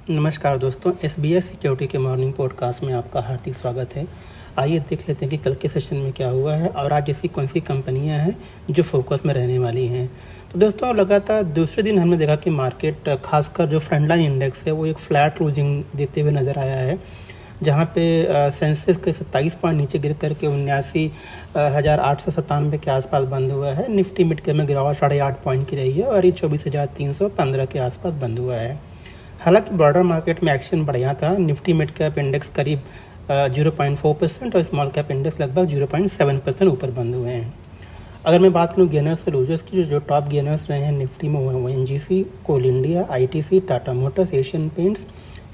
नमस्कार दोस्तों, SBS security के मॉर्निंग पॉडकास्ट में आपका हार्दिक स्वागत है। आइए देख लेते हैं कि कल के सेशन में क्या हुआ है और आज ऐसी कौन सी कंपनियां हैं जो फोकस में रहने वाली हैं। तो दोस्तों, लगातार दूसरे दिन हमने देखा कि मार्केट खासकर जो फ्रंटलाइन इंडेक्स है वो एक फ्लैट क्लोजिंग देते हुए नज़र आया है, जहां पे सेंसेक्स के 27 पॉइंट नीचे गिर करके 79,897 के आसपास बंद हुआ है। निफ्टी मिड कैप में गिरावट 8.5 पॉइंट की रही है और ये 24,315 के आसपास बंद हुआ है। हालांकि ब्रॉडर मार्केट में एक्शन बढ़िया था। निफ्टी मिड कैप इंडेक्स करीब 0.4% और स्मॉल कैप इंडेक्स लगभग 0.7% ऊपर बंद हुए हैं। अगर मैं बात करूँ गेनर्स और लूजर्स की, जो टॉप गेनर्स रहे हैं निफ्टी में वो ONGC, Coal India, ITC, Tata Motors, Asian Paints,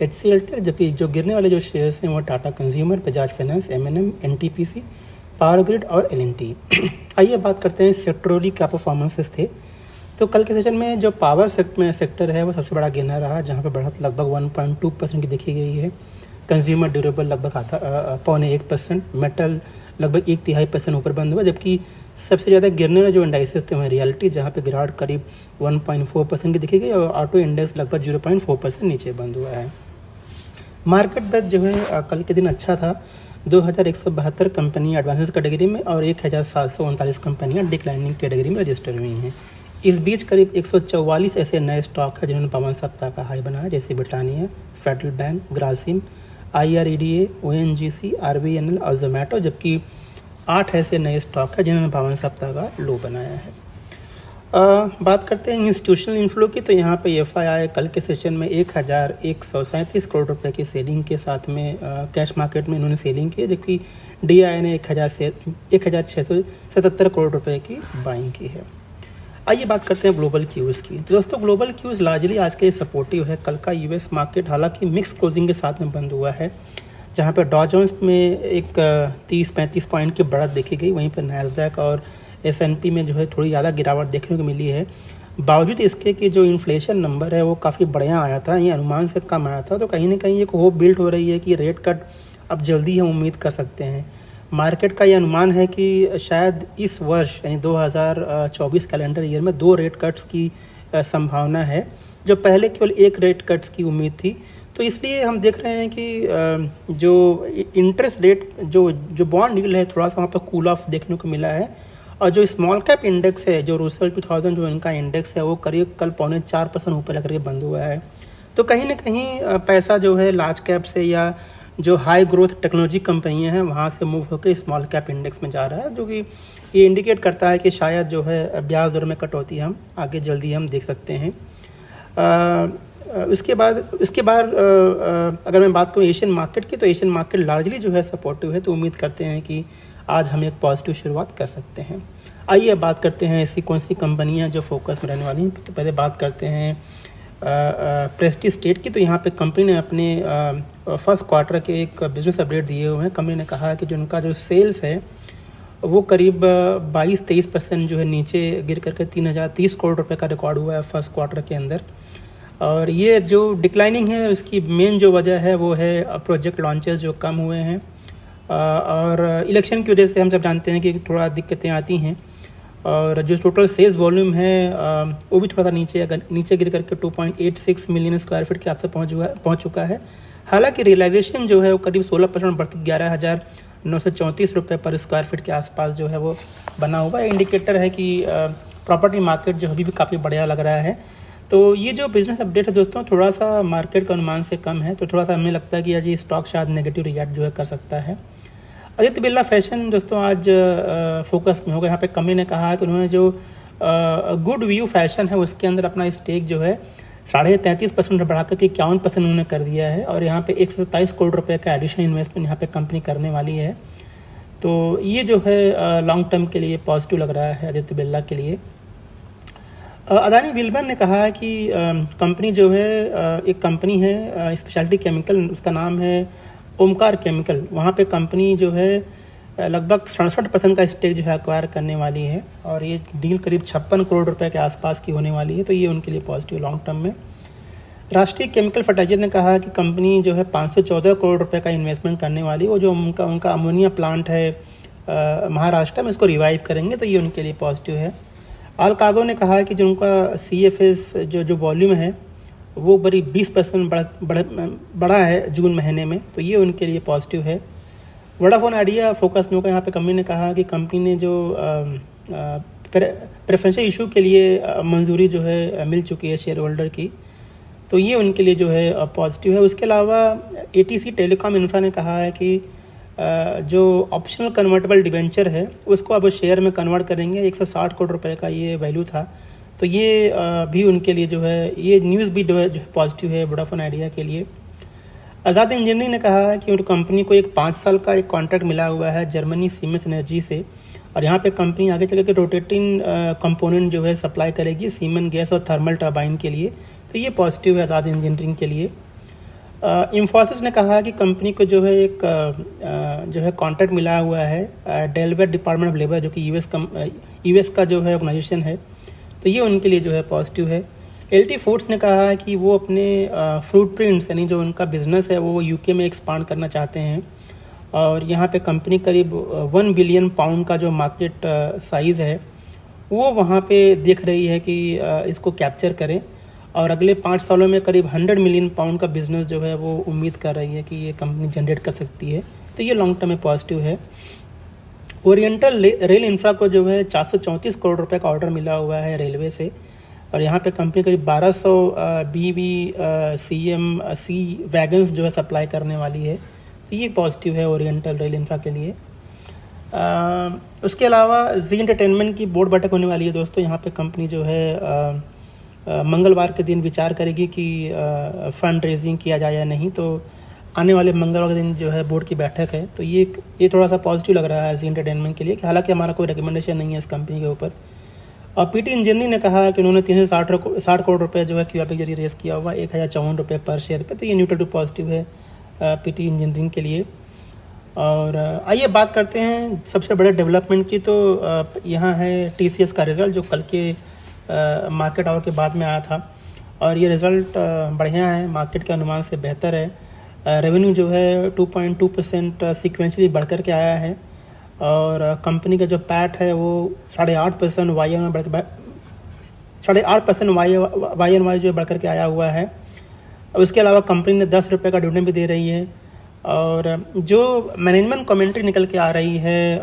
HCL Tech. जबकि जो गिरने वाले जो शेयर्स हैं वो Tata Consumer, Bajaj Finance, MNM, NTPC, Power Grid और एलएनटी। आइए बात करते हैं सेक्टरली क्या परफॉर्मेंसेस थे। तो कल के सेशन में जो पावर सेक्टर है वो सबसे बड़ा गेनर रहा, जहां पर बढ़त लगभग 1.2% की देखी गई है। कंज्यूमर ड्यूरेबल लगभग 0.25%, मेटल लगभग 1/3% ऊपर बंद हुआ। जबकि सबसे ज़्यादा गिरने वाले जो इंडाइसेस थे वहीं रियलिटी, जहां पे गिरावट करीब 1.4% की देखी गई और ऑटो इंडेक्स लगभग 0.4% नीचे बंद हुआ है। मार्केट बेस जो है कल के दिन अच्छा था। 2172 कंपनियां एडवांसेस कैटेगरी में और 1739 कंपनियां डिक्लाइनिंग कैटेगरी में रजिस्टर हुई हैं। इस बीच करीब 144 ऐसे नए स्टॉक हैं जिन्होंने 52 सप्ताह का हाई बनाया, जैसे Britannia, federal bank, Grasim, IREDA, ONGC, RVNL और जोमेटो। जबकि 8 ऐसे नए स्टॉक हैं जिन्होंने 52 सप्ताह का लो बनाया है। बात करते हैं इंस्टीट्यूशनल इन्फ्लो की, तो यहाँ पे FII कल के सेशन में 1137 करोड़ रुपए की सेलिंग के साथ में कैश मार्केट में इन्होंने सेलिंग की, जबकि DI ने 1677 करोड़ रुपए की बाइंग की है। आइए बात करते हैं ग्लोबल क्यूज़ की। तो दोस्तों, ग्लोबल क्यूज़ लार्जली आज के सपोर्टिव है। कल का यूएस मार्केट हालांकि मिक्स क्लोजिंग के साथ में बंद हुआ है, जहां पर डॉ जोन्स में एक 30-35 पॉइंट की बढ़त देखी गई। वहीं पर नैस्डैक और S&P में जो है थोड़ी ज़्यादा गिरावट देखने को मिली है। बावजूद इसके कि जो इन्फ्लेशन नंबर है वो काफ़ी बढ़िया आया था, ये अनुमान से कम आया था। तो कहीं ना कहीं एक होप बिल्ड हो रही है कि रेट कट अब जल्दी हम उम्मीद कर सकते हैं। मार्केट का ये अनुमान है कि शायद इस वर्ष यानी 2024 कैलेंडर ईयर में 2 रेट कट्स की संभावना है, जो पहले केवल 1 रेट कट्स की उम्मीद थी। तो इसलिए हम देख रहे हैं कि जो इंटरेस्ट रेट जो बॉन्ड यील्ड है थोड़ा सा वहाँ पर कूल ऑफ देखने को मिला है। और जो स्मॉल कैप इंडेक्स है, जो रूसेल 2000 जो इनका इंडेक्स है, वो करीब कल 0.4% ऊपर जाकर के बंद हुआ है। तो कहीं ना कहीं पैसा जो है लार्ज कैप से या जो हाई ग्रोथ टेक्नोलॉजी कंपनियां हैं वहाँ से मूव होकर स्मॉल कैप इंडेक्स में जा रहा है, जो कि ये इंडिकेट करता है कि शायद जो है ब्याज दर में कटौती हम आगे जल्दी हम देख सकते हैं। उसके बाद अगर मैं बात करूँ एशियन मार्केट की, तो एशियन मार्केट लार्जली जो है सपोर्टिव है। तो उम्मीद करते हैं कि आज हम एक पॉजिटिव शुरुआत कर सकते हैं। आइए बात करते हैं ऐसी कौन सी कंपनियां जो फोकस में रहने वाली हैं। तो पहले बात करते हैं प्रेस्टीज स्टेट की। तो यहाँ पे कंपनी ने अपने फर्स्ट क्वार्टर के एक बिजनेस अपडेट दिए हुए हैं। कंपनी ने कहा है कि जो उनका जो सेल्स है वो करीब 22-23% जो है नीचे गिर करके 3030 करोड़ रुपए का रिकॉर्ड हुआ है फर्स्ट क्वार्टर के अंदर। और ये जो डिक्लाइनिंग है उसकी मेन जो वजह है वो है प्रोजेक्ट लॉन्चेस जो कम हुए हैं, और इलेक्शन की वजह से हम सब जानते हैं कि थोड़ा दिक्कतें आती हैं। और जो टोटल सेल्स वॉल्यूम है वो भी थोड़ा सा नीचे गिर करके 2.86 मिलियन स्क्वायर फीट के आसपास पहुंच चुका है। हालांकि रियलाइजेशन जो है वो करीब 16% बढ़ के 11,934 रुपये पर स्क्वायर फीट के आसपास जो है वो बना हुआ है। इंडिकेटर है कि प्रॉपर्टी मार्केट जो अभी भी काफ़ी बढ़िया लग रहा है। तो ये जो बिजनेस अपडेट है दोस्तों, थोड़ा सा मार्केट का अनुमान से कम है, तो थोड़ा सा हमें लगता है कि आज ये स्टॉक शायद नेगेटिव रिएक्ट जो है कर सकता है। आदित्य बिरला फैशन दोस्तों आज फोकस में होगा। यहाँ पे कंपनी ने कहा है कि उन्होंने जो गुड व्यू फैशन है उसके अंदर अपना स्टेक जो है 33.5% बढ़ाकर के 51% उन्होंने कर दिया है। और यहाँ पे 127 करोड़ रुपए का एडिशनल इन्वेस्टमेंट यहाँ पे कंपनी करने वाली है। तो ये जो है लॉन्ग टर्म के लिए पॉजिटिव लग रहा है आदित्य बिरला के लिए। अदानी विल्मर ने कहा है कि कंपनी जो है एक कंपनी है स्पेशलिटी केमिकल, उसका नाम है ओमकार केमिकल। वहाँ पे कंपनी जो है लगभग 67% का स्टेक जो है एक्वायर करने वाली है, और ये डील करीब 56 करोड़ रुपए के आसपास की होने वाली है। तो ये उनके लिए पॉजिटिव लॉन्ग टर्म में। राष्ट्रीय केमिकल फर्टिलाइजर ने कहा है कि कंपनी जो है 514 करोड़ रुपए का इन्वेस्टमेंट करने वाली है। वो जो उनका अमोनिया प्लांट है महाराष्ट्र में, इसको रिवाइव करेंगे, तो ये उनके लिए पॉजिटिव है। आल कार्गो ने कहा है कि जो उनका CFS जो वॉल्यूम है वो बड़ी 20% बढ़ा है जून महीने में, तो ये उनके लिए पॉजिटिव है। वोडाफोन आइडिया फोकस में होगा। यहाँ पे कंपनी ने कहा कि कंपनी ने जो प्रेफरेंशियल इशू के लिए मंजूरी जो है मिल चुकी है शेयर होल्डर की, तो ये उनके लिए जो है पॉजिटिव है। उसके अलावा एटीसी टेलीकॉम इंफ्रा ने कहा है कि जो ऑप्शनल कन्वर्टेबल डिवेंचर है उसको अब शेयर में कन्वर्ट करेंगे। 160 करोड़ रुपए का ये वैल्यू था, तो ये भी उनके लिए जो है, ये न्यूज़ भी जो है पॉजिटिव है वोडाफोन आइडिया के लिए। आज़ाद इंजीनियरिंग ने कहा है कि उनकी कंपनी को एक 5 साल का एक कॉन्ट्रैक्ट मिला हुआ है जर्मनी सीमेंस एनर्जी से, और यहाँ पे कंपनी आगे चल के रोटेटिंग कंपोनेंट जो है सप्लाई करेगी सीमेंस गैस और थर्मल टर्बाइन के लिए, तो ये पॉजिटिव है आज़ाद इंजीनियरिंग के लिए। इंफोसिस ने कहा कि कंपनी को जो है एक जो है कॉन्ट्रैक्ट मिला हुआ है डेलवेयर डिपार्टमेंट ऑफ लेबर, जो कि यूएस का जो है ऑर्गेनाइजेशन है, तो ये उनके लिए जो है पॉजिटिव है। एलटी फूड्स ने कहा है कि वो अपने फ्रूट प्रिंट्स यानी जो उनका बिजनेस है वो यूके में एक्सपांड करना चाहते हैं, और यहाँ पे कंपनी करीब 1 बिलियन पाउंड का जो मार्केट साइज़ है वो वहाँ पे देख रही है कि इसको कैप्चर करें, और अगले 5 सालों में करीब 100 मिलियन पाउंड का बिजनेस जो है वो उम्मीद कर रही है कि ये कंपनी जनरेट कर सकती है, तो ये लॉन्ग टर्म में पॉजिटिव है। ओरिएंटल रेल इंफ्रा को जो है 434 करोड़ रुपए का ऑर्डर मिला हुआ है रेलवे से, और यहाँ पे कंपनी करीब 1200 बीवी CMC वैगन्स जो है सप्लाई करने वाली है, तो ये पॉजिटिव है ओरिएंटल रेल इंफ्रा के लिए। उसके अलावा जी एंटरटेनमेंट की बोर्ड बैठक होने वाली है दोस्तों। यहाँ पे कंपनी जो है मंगलवार के दिन विचार करेगी कि फंड रेजिंग किया जाए या नहीं, तो आने वाले मंगलवार के दिन जो है बोर्ड की बैठक है, तो ये थोड़ा सा पॉजिटिव लग रहा है जी एंटरटेनमेंट के लिए, कि हालांकि हमारा कोई रिकमेंडेशन नहीं है इस कंपनी के ऊपर। और पीटी इंजीनियरिंग ने कहा कि उन्होंने 360 करोड़ रुपए जो है क्यूआर के जरिए रेस किया हुआ 1054 रुपये पर शेयर पे, तो ये न्यूट्रल टू पॉजिटिव है पीटी इंजीनियरिंग के लिए। और आइए बात करते हैं सबसे बड़े डेवलपमेंट की। तो यहाँ है TCS का रिज़ल्ट जो कल के मार्केट आवर के बाद में आया था, और ये रिज़ल्ट बढ़िया है, मार्केट के अनुमान से बेहतर है। रेवेन्यू जो है 2.2% सिक्वेंशली बढ़ कर के आया है, और कंपनी का जो पैट है वो 8.5% YoY जो बढ़ कर के आया हुआ है। उसके अलावा कंपनी ने 10 रुपये का डिविडेंड भी दे रही है, और जो मैनेजमेंट कमेंट्री निकल के आ रही है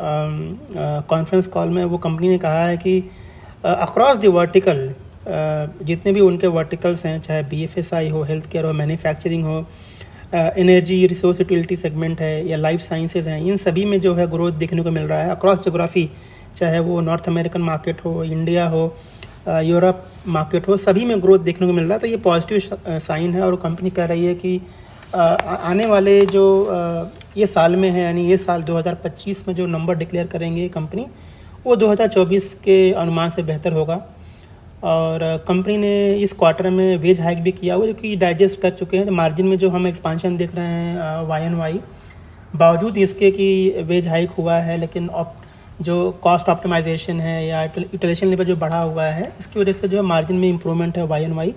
कॉन्फ्रेंस कॉल में, वो कंपनी ने कहा है कि अक्रॉस द वर्टिकल जितने भी उनके वर्टिकल्स हैं, चाहे BFSI हो, हेल्थ केयर हो, मैन्युफैक्चरिंग हो, एनर्जी रिसोर्स यूटिलिटी सेगमेंट है या लाइफ साइंसेज हैं, इन सभी में जो है ग्रोथ देखने को मिल रहा है अक्रॉस जोग्राफी, चाहे वो नॉर्थ अमेरिकन मार्केट हो, इंडिया हो, यूरोप मार्केट हो, सभी में ग्रोथ देखने को मिल रहा है। तो ये पॉजिटिव साइन है, और कंपनी कह रही है कि आने वाले जो ये साल में है, यानी ये साल 2025 में जो नंबर डिक्लेयर करेंगे कंपनी, वो 2024 के अनुमान से बेहतर होगा। और कंपनी ने इस क्वार्टर में वेज हाइक भी किया हुआ, जो कि डाइजेस्ट कर चुके हैं। तो मार्जिन में जो हम एक्सपांशन देख रहे हैं YoY, बावजूद इसके कि वेज हाइक हुआ है, लेकिन जो कॉस्ट ऑप्टिमाइजेशन है या यूटिलाइजेशन लेवल जो बढ़ा हुआ है, इसकी वजह से जो है मार्जिन में इम्प्रूवमेंट है YoY,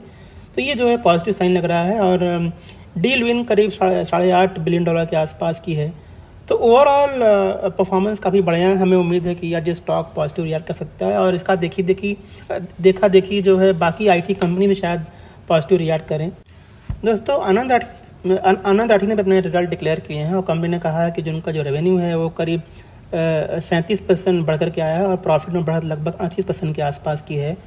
तो ये जो है पॉजिटिव साइन लग रहा है। और डील विन करीब $8.5 बिलियन के आसपास की है। तो ओवरऑल परफॉर्मेंस काफ़ी बढ़िया है। हमें उम्मीद है कि आज ये स्टॉक पॉजिटिव रिएक्ट कर सकता है, और इसका देखा देखी जो है बाकी IT कंपनी भी शायद पॉजिटिव रिएक्ट करें। दोस्तों आनंद आठी ने भी अपने रिजल्ट डिक्लेयर किए हैं, और कंपनी ने कहा है कि जो उनका जो रेवेन्यू है वो करीब 37% बढ़ कर के आया है, और प्रॉफिट में बढ़त लगभग 38% के आसपास की है।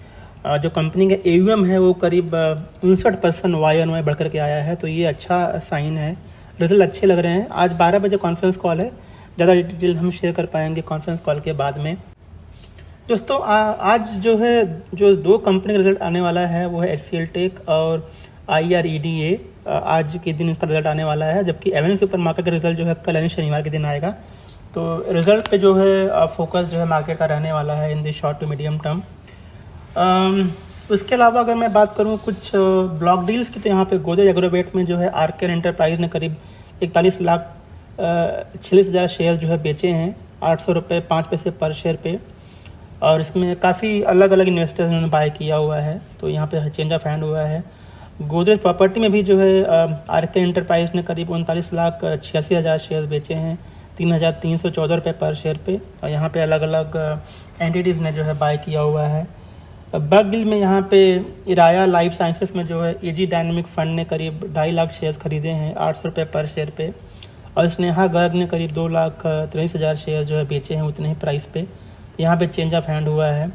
जो कंपनी का AUM है वो करीब 59% YoY बढ़ कर के आया है, तो ये अच्छा साइन है। रिजल्ट अच्छे लग रहे हैं। आज 12 बजे कॉन्फ्रेंस कॉल है, ज़्यादा डिटेल हम शेयर कर पाएंगे कॉन्फ्रेंस कॉल के बाद में। दोस्तों आज जो है जो 2 कंपनी का रिजल्ट आने वाला है वो है HCL टेक और IREDA। आज के दिन इसका रिजल्ट आने वाला है, जबकि एवेन्यू सुपर मार्केट का रिजल्ट जो है कल यानी शनिवार के दिन आएगा। तो रिजल्ट पे जो है फोकस जो है मार्केट का रहने वाला है in the short to medium term. उसके अलावा अगर मैं बात करूँ कुछ ब्लॉक डील्स की, तो यहाँ पे गोदरेज एग्रोवेट में जो है आर्केन एंटरप्राइज ने करीब 41,46,000 शेयर जो है बेचे हैं 800 रुपये 5 पैसे पर शेयर पे, और इसमें काफ़ी अलग अलग इन्वेस्टर्स ने बाय किया हुआ है, तो यहाँ पे चेंज ऑफ हैंड हुआ है। गोदरेज प्रॉपर्टी में भी जो है आर्केन एंटरप्राइज ने करीब 39,86,000 शेयर बेचे हैं 3,314 रुपये पर शेयर पे, और यहाँ पे अलग अलग एंटिटीज़ ने जो है बाय किया हुआ है। बगल में यहाँ पे इराया लाइफ साइंसेस में जो है एजी डायनेमिक फंड ने करीब 2.5 लाख शेयर्स खरीदे हैं 800 रुपये पर शेयर पे, और स्नेहा गर्ग ने करीब 2,23,000 शेयर जो है बेचे हैं उतने ही प्राइस पे। यहाँ पे चेंज ऑफ हैंड हुआ है।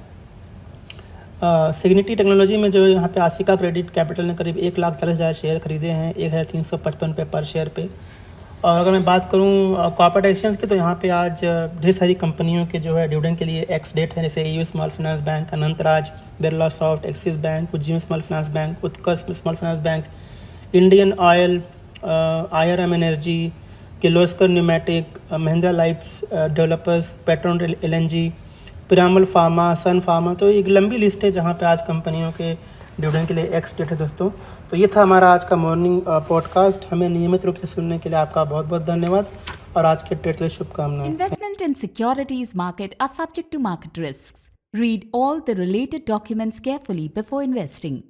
सिग्निटी टेक्नोलॉजी में जो है यहाँ पे आसिका क्रेडिट कैपिटल ने करीब 1,40,000 शेयर खरीदे हैं 1,355 रुपये पर शेयर पे। और अगर मैं बात करूँ कॉर्पोरेट एक्शंस की, तो यहाँ पे आज ढेर सारी कंपनियों के जो है डिविडेंड के लिए एक्स डेट है, जैसे AU Small Finance Bank, Anantraj, Birlasoft, Axis Bank, Ujjivan Small Finance Bank, Utkarsh Small Finance Bank, Indian Oil, IRM Energy, Kirloskar Pneumatic, Mahindra Life Developers, Petronet LNG, Piramal Pharma, Sun Pharma. तो एक लंबी लिस्ट है जहाँ पे आज कंपनियों के डिविडेंड के लिए एक्स डेट है दोस्तों। तो ये था हमारा आज का मॉर्निंग पॉडकास्ट। हमें नियमित रूप से सुनने के लिए आपका बहुत बहुत धन्यवाद और आज के ट्रेड के लिए शुभकामनाएं। Investment in securities market are subject to market risks. Read all the related documents carefully before investing.